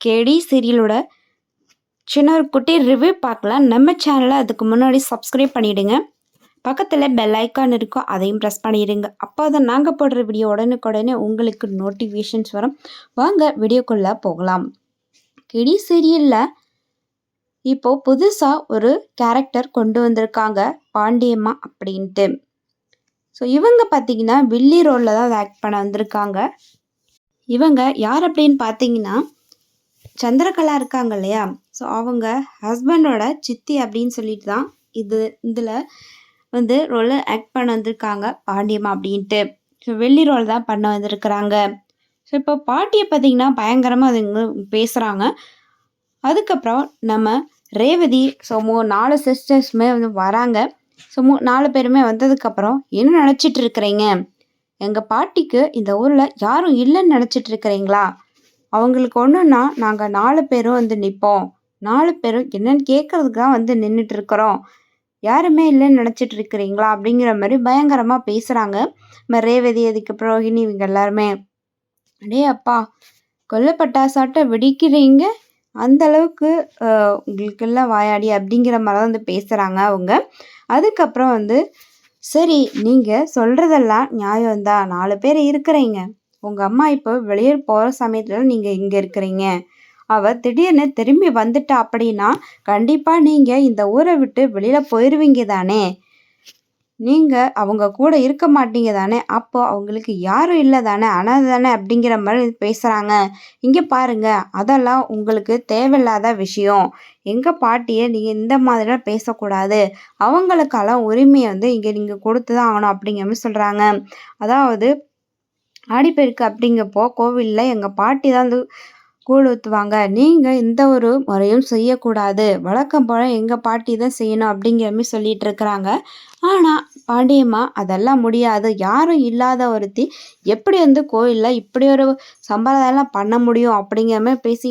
கேடி சீரியலோட சின்ன ஒரு குட்டி ரிவ்யூ பார்க்கலாம். நம்ம சேனலை அதுக்கு முன்னாடி சப்ஸ்கிரைப் பண்ணிவிடுங்க. பக்கத்தில் பெல் ஐக்கான் இருக்கும், அதையும் ப்ரெஸ் பண்ணிடுங்க. அப்போ தான் நாங்கள் போடுற வீடியோ உடனுக்குடனே உங்களுக்கு நோட்டிஃபிகேஷன்ஸ் வரும். வாங்க வீடியோக்குள்ளே போகலாம். கேடி சீரியலில் இப்போது புதுசாக ஒரு கேரக்டர் கொண்டு வந்திருக்காங்க, பாண்டியம்மா அப்படின்ட்டு. ஸோ இவங்க பார்த்திங்கன்னா வில்லி ரோலில் தான் ஆக்ட் பண்ண வந்திருக்காங்க. இவங்க யார் அப்படின்னு பார்த்தீங்கன்னா சந்திரகலா இருக்காங்க இல்லையா, ஸோ அவங்க ஹஸ்பண்டோட சித்தி அப்படின்னு சொல்லிட்டு தான் இதில் வந்து ரோலில் ஆக்ட் பண்ண வந்திருக்காங்க, பாண்டியம்மா அப்படின்ட்டு. ஸோ வெள்ளி ரோல் தான் பண்ண வந்திருக்கிறாங்க. ஸோ இப்போ பாட்டியை பார்த்திங்கன்னா பயங்கரமாக அதுங்க பேசுகிறாங்க. அதுக்கப்புறம் நம்ம ரேவதி, ஸோ 4 சிஸ்டர்ஸுமே வந்து வராங்க. ஸோ 4 பேருமே வந்ததுக்கப்புறம் என்ன நினச்சிட்டு இருக்கிறீங்க, எங்கள் பாட்டிக்கு இந்த ஊரில் யாரும் இல்லைன்னு நினச்சிட்டு இருக்கிறீங்களா, அவங்களுக்கு ஒன்றுன்னா நாங்கள் 4 பேரும் வந்து நிற்போம், 4 பேரும் என்னென்னு கேட்குறதுக்கு தான் வந்து நின்றுட்டு இருக்கிறோம், யாருமே இல்லைன்னு நினச்சிட்டு இருக்கிறீங்களா அப்படிங்கிற மாதிரி பயங்கரமாக பேசுகிறாங்க. நம்ம ரேவதி, அதுக்கப்புறம் ரோஹிணி, இவங்க எல்லாருமே அடே அப்பா கொல்லப்பட்டாசாட்ட வெடிக்கிறீங்க, அந்தளவுக்கு உங்களுக்கெல்லாம் வாயாடி அப்படிங்கிற மாதிரி தான் வந்து பேசுகிறாங்க அவங்க. அதுக்கப்புறம் வந்து சரி நீங்கள் சொல்கிறதெல்லாம் நியாயம்தான், 4 பேர் இருக்கிறீங்க, உங்கள் அம்மா இப்போ வெளியூர் போகிற சமயத்தில் நீங்கள் இங்கே இருக்கிறீங்க, அவள் திடீர்னு திரும்பி வந்துட்டா அப்படின்னா கண்டிப்பாக நீங்கள் இந்த ஊரை விட்டு வெளியில் போயிடுவீங்க தானே, நீங்கள் அவங்க கூட இருக்க மாட்டீங்க தானே, அப்போ அவங்களுக்கு யாரும் இல்லை தானே, அனாதை தானே அப்படிங்கிற மாதிரி பேசுகிறாங்க. இங்கே பாருங்கள், அதெல்லாம் உங்களுக்கு தேவையில்லாத விஷயம், எங்கள் பாட்டியை நீங்கள் இந்த மாதிரிலாம் பேசக்கூடாது, அவங்களுக்கெல்லாம் உரிமையை வந்து இங்கே நீங்கள் கொடுத்து தான் ஆகணும் அப்படிங்கிற மாதிரி சொல்கிறாங்க. அதாவது ஆடிப்பெருக்கு அப்படிங்கப்போ கோவிலில் எங்கள் பாட்டி தான் வந்து கூழ் ஊற்றுவாங்க, நீங்கள் இந்த ஒரு முறையும் செய்யக்கூடாது, வழக்கம் போல் எங்கள் பாட்டி தான் செய்யணும் அப்படிங்கிற மாதிரி சொல்லிகிட்டு இருக்கிறாங்க. ஆனால் பாண்டியம்மா அதெல்லாம் முடியாது, யாரும் இல்லாத ஒருத்தி எப்படி வந்து கோயிலில் இப்படி ஒரு சம்பிரதாயம்லாம் பண்ண முடியும் அப்படிங்கிற மாதிரி பேசி